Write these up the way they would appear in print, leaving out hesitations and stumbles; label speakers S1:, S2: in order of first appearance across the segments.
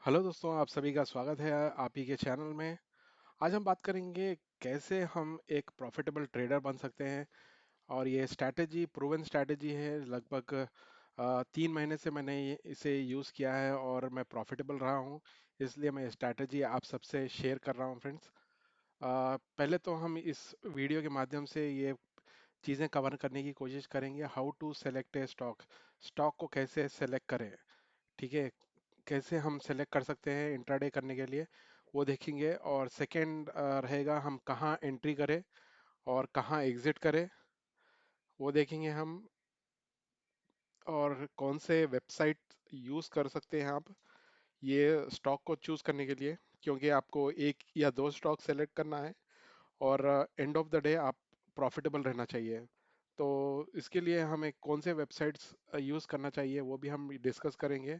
S1: Hello दोस्तों, आप सभी का स्वागत है आप ही के चैनल में। आज हम बात करेंगे कैसे हम एक प्रॉफिटेबल ट्रेडर बन सकते हैं। और ये स्ट्रैटेजी प्रूवन स्ट्रैटेजी है। लगभग 3 महीने से मैंने इसे यूज़ किया है और मैं प्रॉफिटेबल रहा हूँ। इसलिए मैं स्ट्रैटेजी आप सबसे शेयर कर रहा हूँ फ्रेंड्स। पहले तो हम इस वीडियो के माध्यम से ये चीज़ें कवर करने की कोशिश करेंगे। How to select a stock, stock को कैसे सेलेक्ट करें, ठीक है, कैसे हम सेलेक्ट कर सकते हैं इंट्राडे करने के लिए, वो देखेंगे। और सेकंड रहेगा हम कहाँ एंट्री करें और कहाँ एग्जिट करें, वो देखेंगे हम। और कौन से वेबसाइट यूज़ कर सकते हैं आप ये स्टॉक को चूज़ करने के लिए, क्योंकि आपको एक या दो स्टॉक सेलेक्ट करना है और एंड ऑफ द डे आप प्रॉफिटेबल रहना चाहिए। तो इसके लिए हमें कौन से वेबसाइट्स यूज़ करना चाहिए वो भी हम डिस्कस करेंगे।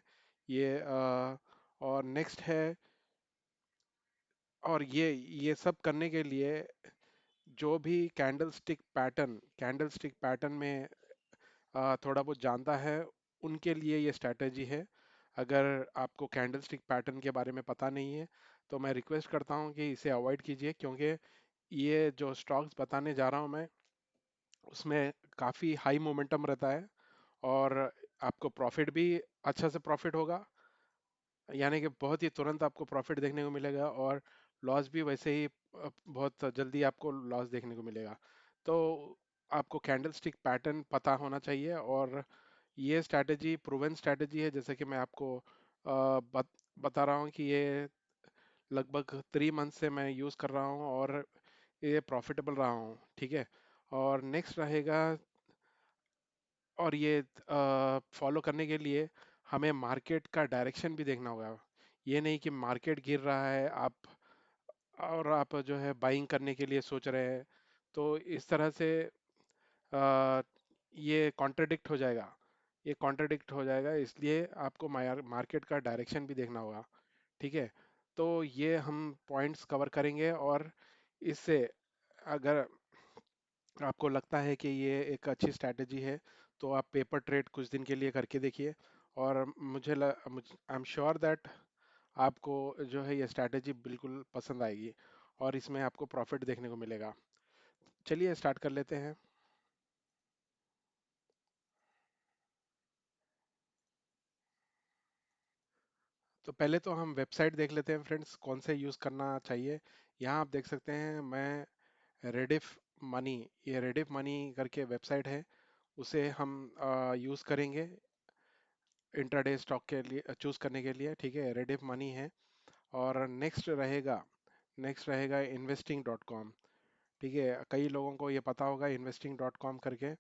S1: ये और नेक्स्ट है, और ये सब करने के लिए जो भी कैंडल स्टिक पैटर्न में थोड़ा बहुत जानता है, उनके लिए ये स्ट्रैटेजी है। अगर आपको कैंडल स्टिक पैटर्न के बारे में पता नहीं है तो मैं रिक्वेस्ट करता हूँ कि इसे अवॉइड कीजिए, क्योंकि ये जो स्टॉक्स बताने जा रहा हूँ मैं, उसमें काफ़ी हाई मोमेंटम रहता है और आपको प्रॉफिट भी अच्छा से प्रॉफिट होगा। यानी कि बहुत ही तुरंत आपको प्रॉफिट देखने को मिलेगा और लॉस भी वैसे ही बहुत जल्दी आपको लॉस देखने को मिलेगा। तो आपको कैंडलस्टिक पैटर्न पता होना चाहिए। और ये स्ट्रैटेजी प्रूवन स्ट्रैटेजी है, जैसे कि मैं आपको बता रहा हूँ कि ये लगभग 3 मंथ से मैं यूज़ कर रहा हूँ और ये प्रॉफिटेबल रहा हूँ, ठीक है। और नेक्स्ट रहेगा, और ये फॉलो करने के लिए हमें मार्केट का डायरेक्शन भी देखना होगा। ये नहीं कि मार्केट गिर रहा है आप जो है बाइंग करने के लिए सोच रहे हैं, तो इस तरह से अ, ये कॉन्ट्रडिक्ट हो जाएगा। इसलिए आपको मार्केट का डायरेक्शन भी देखना होगा, ठीक है। तो ये हम पॉइंट्स कवर करेंगे। और इससे अगर आपको लगता है कि ये एक अच्छी स्ट्रैटेजी है तो आप पेपर ट्रेड कुछ दिन के लिए करके देखिए। और आई एम श्योर दैट आपको जो है ये स्ट्रैटेजी बिल्कुल पसंद आएगी और इसमें आपको प्रॉफिट देखने को मिलेगा। चलिए स्टार्ट कर लेते हैं। तो पहले तो हम वेबसाइट देख लेते हैं फ्रेंड्स, कौन से यूज़ करना चाहिए। यहाँ आप देख सकते हैं, मैं रेडिफ मनी, ये रेडिफ मनी करके वेबसाइट है, उसे हम यूज़ करेंगे इंट्राडे स्टॉक के लिए चूज़ करने के लिए, ठीक है। रेडिफ मनी है। और नेक्स्ट रहेगा इन्वेस्टिंग डॉट कॉम, ठीक है। कई लोगों को ये पता होगा, इन्वेस्टिंग डॉट कॉम करके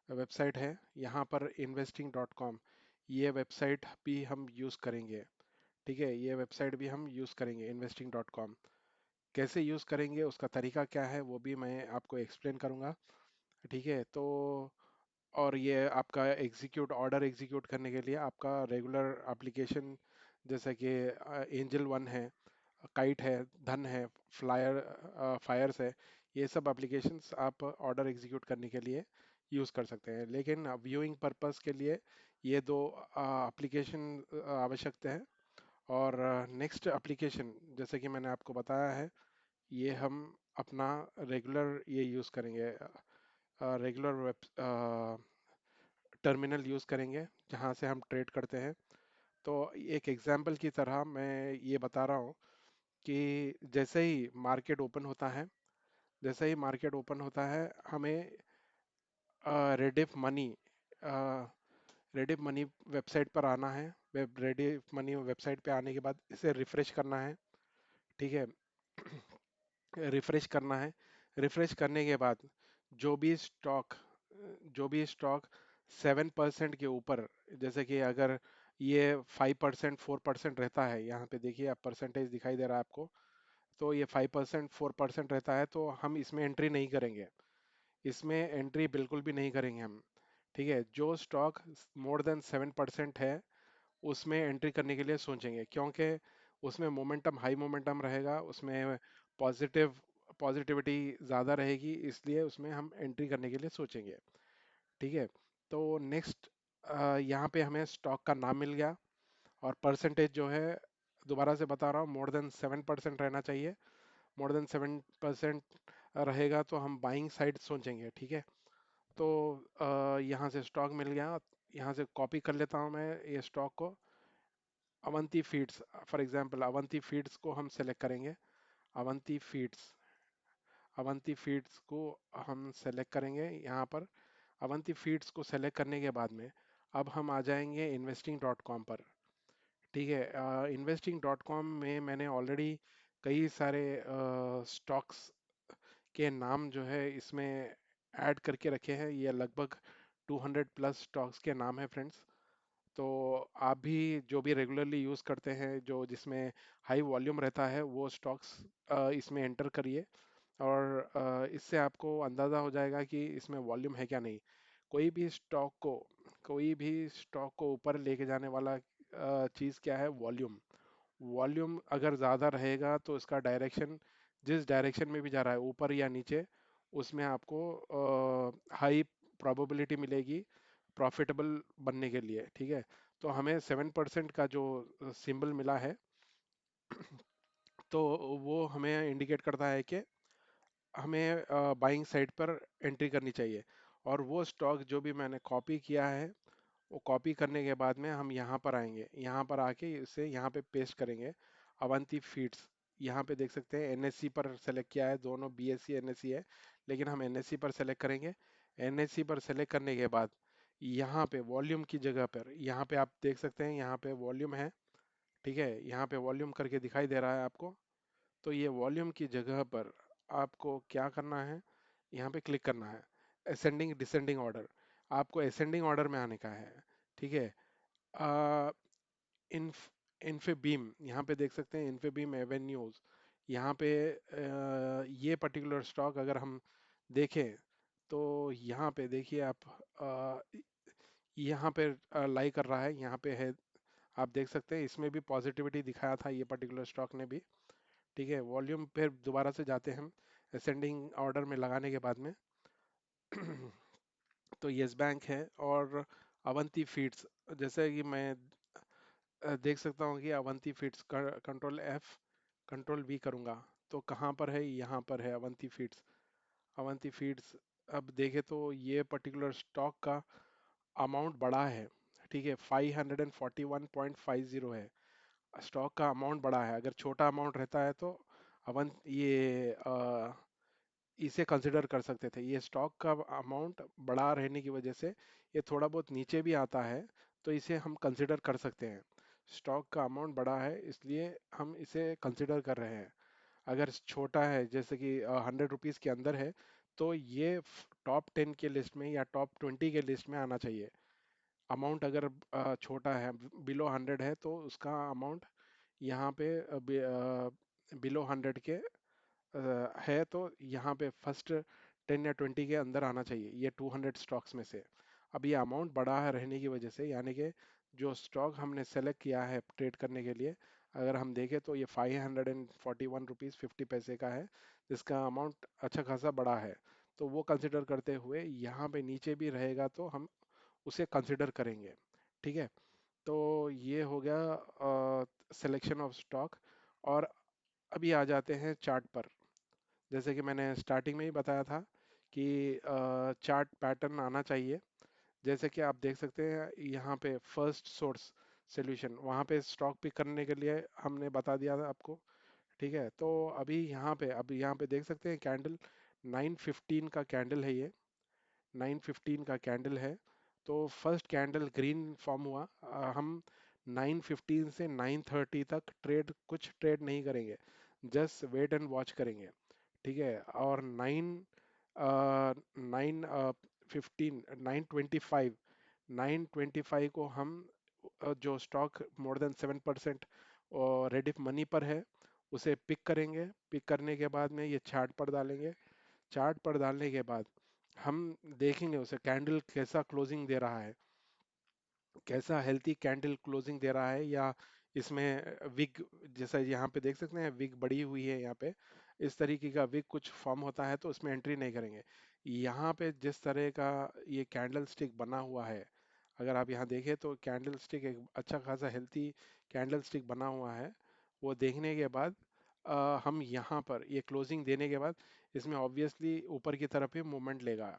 S1: वेबसाइट है। यहाँ पर इन्वेस्टिंग डॉट कॉम, ये वेबसाइट भी हम यूज़ करेंगे, ठीक है। ये वेबसाइट भी हम यूज़ करेंगे इन्वेस्टिंग डॉट कॉम। कैसे यूज़ करेंगे, उसका तरीका क्या है, वो भी मैं आपको एक्सप्लेन करूँगा, ठीक है। तो और ये आपका ऑर्डर एग्जीक्यूट करने के लिए आपका रेगुलर एप्लीकेशन, जैसे कि एंजल वन है, काइट है, धन है, फायर्स है, ये सब एप्लीकेशंस आप ऑर्डर एग्जीक्यूट करने के लिए यूज़ कर सकते हैं। लेकिन व्यूइंग पर्पस के लिए ये दो एप्लीकेशन आवश्यकता है। और नेक्स्ट एप्लीकेशन, जैसे कि मैंने आपको बताया है, ये हम अपना रेगुलर ये यूज़ करेंगे, रेगुलर वेब टर्मिनल यूज़ करेंगे जहाँ से हम ट्रेड करते हैं। तो एक एग्जांपल की तरह मैं ये बता रहा हूँ कि जैसे ही मार्केट ओपन होता है, हमें Rediff money Rediff money website पर आना है। रेडिफ मनी वेबसाइट पे आने के बाद इसे रिफ्रेश करना है, ठीक है। रिफ्रेश करना है। रिफ्रेश करने के बाद जो भी स्टॉक जो भी स्टॉक 7% के ऊपर, जैसे कि अगर ये 5% 4% रहता है, यहाँ पे देखिए आप परसेंटेज दिखाई दे रहा है आपको, तो ये 5% 4% रहता है तो हम इसमें एंट्री नहीं करेंगे, इसमें एंट्री बिल्कुल भी नहीं करेंगे हम, ठीक है। जो स्टॉक मोर देन 7% है उसमें एंट्री करने के लिए सोचेंगे, क्योंकि उसमें मोमेंटम हाई मोमेंटम रहेगा, उसमें पॉजिटिव पॉजिटिविटी ज़्यादा रहेगी, इसलिए उसमें हम एंट्री करने के लिए सोचेंगे, ठीक है। तो नेक्स्ट, यहाँ पे हमें स्टॉक का नाम मिल गया और परसेंटेज जो है दोबारा से बता रहा हूँ, मोर देन 7% रहना चाहिए। मोर देन 7% रहेगा तो हम बाइंग साइड सोचेंगे, ठीक है। तो यहाँ से स्टॉक मिल गया, यहाँ से कॉपी कर लेता हूँ मैं ये स्टॉक को। Avanti feeds, for example Avanti feeds को हम सेलेक्ट करेंगे। अवंती फीड्स, अवंती फीड्स को हम सेलेक्ट करेंगे यहाँ पर। अवंती फीड्स को सेलेक्ट करने के बाद में अब हम आ जाएंगे इन्वेस्टिंग डॉट कॉम पर, ठीक है। इन्वेस्टिंग डॉट कॉम में मैंने ऑलरेडी कई सारे स्टॉक्स के नाम जो है इसमें ऐड करके रखे हैं। ये लगभग 200 प्लस स्टॉक्स के नाम है फ्रेंड्स। तो आप भी जो भी रेगुलरली यूज़ करते हैं, जो जिसमें हाई वॉल्यूम रहता है, वो स्टॉक्स इसमें एंटर करिए। और इससे आपको अंदाज़ा हो जाएगा कि इसमें वॉल्यूम है क्या नहीं। कोई भी स्टॉक को कोई भी स्टॉक को ऊपर लेके जाने वाला चीज़ क्या है? वॉल्यूम। वॉल्यूम अगर ज़्यादा रहेगा तो इसका डायरेक्शन, जिस डायरेक्शन में भी जा रहा है ऊपर या नीचे, उसमें आपको हाई प्रोबेबिलिटी मिलेगी प्रॉफिटेबल बनने के लिए, ठीक है। तो हमें 7% का जो सिंबल मिला है, तो वो हमें इंडिकेट करता है कि हमें बाइंग साइड पर एंट्री करनी चाहिए। और वो स्टॉक जो भी मैंने कॉपी किया है, वो कॉपी करने के बाद में हम यहाँ पर आएंगे, यहाँ पर आके इसे यहाँ पे पेस्ट करेंगे। अवंती फीड्स, यहाँ पे देख सकते हैं एनएससी पर सेलेक्ट किया है, दोनों बीएससी एनएससी है, लेकिन हम एनएससी पर सेलेक्ट करेंगे। एनएससी पर सेलेक्ट करने के बाद यहाँ पे वॉल्यूम की जगह पर, यहाँ पे आप देख सकते हैं यहाँ पे वॉल्यूम है, ठीक है। यहाँ पे वॉल्यूम करके दिखाई दे रहा है आपको। तो ये वॉल्यूम की जगह पर आपको क्या करना है, यहाँ पे क्लिक करना है। असेंडिंग डिसेंडिंग ऑर्डर, आपको असेंडिंग ऑर्डर में आने का है, ठीक है। आ, इन्फ इन्फीबीम, यहाँ पे देख सकते हैं इन्फीबीम एवेन्यूज। यहाँ पे ये पर्टिकुलर स्टॉक अगर हम देखें तो यहाँ पे देखिए आप, यहाँ पे लाई कर रहा है, यहाँ पे है। आप देख सकते हैं इसमें भी पॉजिटिविटी दिखाया था ये पर्टिकुलर स्टॉक ने भी, ठीक है। वॉल्यूम फिर दोबारा से जाते हैं हम असेंडिंग ऑर्डर में लगाने के बाद में। तो यस बैंक है और अवंती फीड्स, जैसे कि मैं देख सकता हूँ कि Avanti feeds, control F control we करूँगा तो कहाँ पर है? यहाँ पर है अवंती फीड्स। अवंती फीड्स, अब देखें तो ये पर्टिकुलर स्टॉक का अमाउंट बड़ा है, ठीक है। 541.50 है, स्टॉक का अमाउंट बड़ा है। अगर छोटा अमाउंट रहता है तो अवन ये इसे कंसिडर कर सकते थे। ये स्टॉक का अमाउंट बड़ा रहने की वजह से ये थोड़ा बहुत नीचे भी आता है, तो इसे हम कंसिडर कर सकते हैं। स्टॉक का अमाउंट बड़ा है इसलिए हम इसे कंसिडर कर रहे हैं। अगर छोटा है, जैसे कि 100 रुपीज़ के अंदर है, तो ये टॉप 10 के लिस्ट में या टॉप 20 के लिस्ट में आना चाहिए। अमाउंट अगर छोटा है, बिलो 100 है, तो उसका अमाउंट यहाँ पे बिलो 100 के है, तो यहाँ पे फर्स्ट 10 या 20 के अंदर आना चाहिए, ये 200 स्टॉक्स में से। अब ये अमाउंट बड़ा है रहने की वजह से, यानी कि जो स्टॉक हमने सेलेक्ट किया है ट्रेड करने के लिए, अगर हम देखें तो ये 541 रुपीज़ 50 पैसे का है, जिसका अमाउंट अच्छा खासा बड़ा है। तो वो कंसिडर करते हुए यहाँ पे नीचे भी रहेगा तो हम उसे कंसिडर करेंगे, ठीक है। तो ये हो गया सिलेक्शन ऑफ स्टॉक। और अभी आ जाते हैं चार्ट पर। जैसे कि मैंने स्टार्टिंग में ही बताया था कि चार्ट पैटर्न आना चाहिए। जैसे कि आप देख सकते हैं यहाँ पे फर्स्ट सोर्स सॉल्यूशन, वहाँ पे स्टॉक पिक करने के लिए हमने बता दिया था आपको, ठीक है। तो अब यहाँ पे देख सकते हैं कैंडल 9:15 का कैंडल है ये, 9:15 का कैंडल है। तो फर्स्ट कैंडल ग्रीन फॉर्म हुआ। हम 9:15 से 9:30 तक कुछ ट्रेड नहीं करेंगे, जस्ट वेट एंड वॉच करेंगे, ठीक है। और 9:15 9:25 को हम जो स्टॉक मोर देन 7% और रेडिफ मनी पर है, उसे पिक करेंगे। पिक करने के बाद में ये चार्ट पर डालेंगे। चार्ट पर डालने के बाद हम देखेंगे उसे कैंडल कैसा क्लोजिंग दे रहा है, कैसा हेल्थी कैंडल क्लोजिंग दे रहा है, या इसमें विग, जैसा यहाँ पे देख सकते हैं विग बड़ी हुई है यहाँ पे, इस तरीके का विग कुछ फॉर्म होता है तो उसमें एंट्री नहीं करेंगे। यहाँ पे जिस तरह का ये कैंडल स्टिक बना हुआ है, अगर आप यहाँ देखें तो कैंडल स्टिक एक अच्छा खासा हेल्थी कैंडल स्टिक बना हुआ है। वो देखने के बाद हम यहाँ पर ये क्लोजिंग देने के बाद इसमें ऑब्वियसली ऊपर की तरफ ही मूवमेंट लेगा,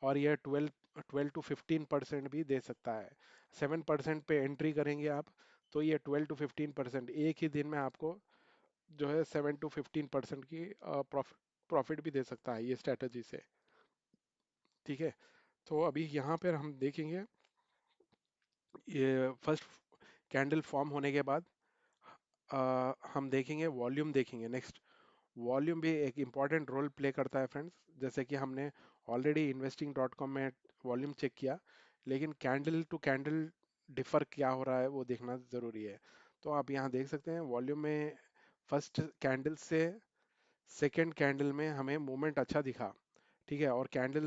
S1: और ये 12 to 15% भी दे सकता है। 7% पे एंट्री करेंगे आप, तो ये 12 to 15% एक ही दिन में आपको जो है 7 to 15% की प्रॉफिट भी दे सकता है ये स्ट्रेटजी से। ठीक है, तो अभी यहाँ पर हम देखेंगे, ये फर्स्ट कैंडल फॉर्म होने के बाद हम देखेंगे वॉल्यूम, देखेंगे नेक्स्ट। वॉल्यूम भी एक इम्पॉर्टेंट रोल प्ले करता है फ्रेंड्स, जैसे कि हमने ऑलरेडी इन्वेस्टिंग डॉट कॉम में वॉल्यूम चेक किया, लेकिन कैंडल टू कैंडल डिफर क्या हो रहा है वो देखना ज़रूरी है। तो आप यहाँ देख सकते हैं वॉल्यूम में फर्स्ट कैंडल से सेकेंड कैंडल में हमें मूवमेंट अच्छा दिखा। ठीक है, और कैंडल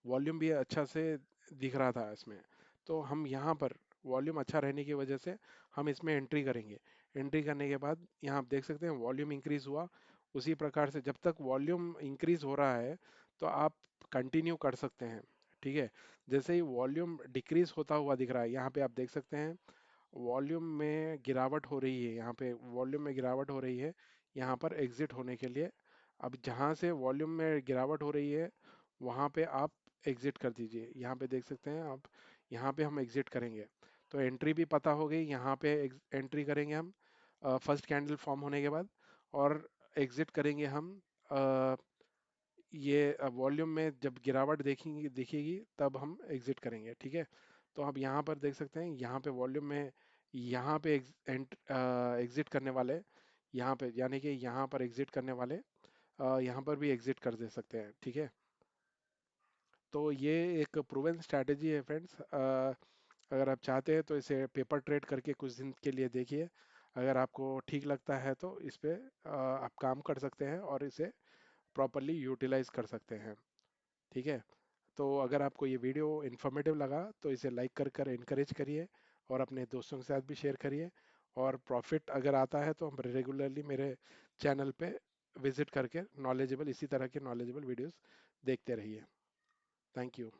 S1: वॉल्यूम भी अच्छा से दिख रहा था इसमें। तो हम यहाँ पर वॉल्यूम अच्छा रहने की वजह से हम इसमें एंट्री करेंगे। एंट्री करने के बाद यहाँ आप देख सकते हैं वॉल्यूम इंक्रीज हुआ। उसी प्रकार से जब तक वॉल्यूम इंक्रीज हो रहा है तो आप कंटिन्यू कर सकते हैं। ठीक है, जैसे ही वॉल्यूम डिक्रीज होता हुआ दिख रहा है, यहाँ पे आप देख सकते हैं वॉल्यूम में गिरावट हो रही है, यहाँ पे वॉल्यूम में गिरावट हो रही है, यहाँ पर एग्जिट होने के लिए। अब जहाँ से वॉल्यूम में गिरावट हो रही है वहाँ पे आप एग्जिट कर दीजिए। यहाँ पे देख सकते हैं आप, यहाँ पे हम एग्जिट करेंगे। तो एंट्री भी पता हो गई, यहाँ पे एंट्री करेंगे हम फर्स्ट कैंडल फॉर्म होने के बाद, और एग्जिट करेंगे हम ये वॉल्यूम में जब गिरावट देखेंगे दिखेगी तब हम एग्जिट करेंगे। ठीक है, तो आप यहाँ पर देख सकते हैं यहाँ पे वॉल्यूम में यहाँ पे एग्जिट करने वाले, यहाँ पे यानी कि यहाँ पर एग्जिट करने वाले यहाँ पर भी एग्जिट कर दे सकते हैं। ठीक है, तो ये एक प्रूवन स्ट्रैटेजी है फ्रेंड्स। अगर आप चाहते हैं तो इसे पेपर ट्रेड करके कुछ दिन के लिए देखिए। अगर आपको ठीक लगता है तो इस पे आप काम कर सकते हैं और इसे प्रॉपरली यूटिलाइज कर सकते हैं। ठीक है, तो अगर आपको ये वीडियो इन्फॉर्मेटिव लगा तो इसे लाइक कर कर इनकरेज करिए, और अपने दोस्तों के साथ भी शेयर करिए। और प्रॉफिट अगर आता है तो हम रेगुलरली मेरे चैनल पे विजिट करके नॉलेजेबल, इसी तरह के नॉलेजेबल वीडियोस देखते रहिए। Thank you.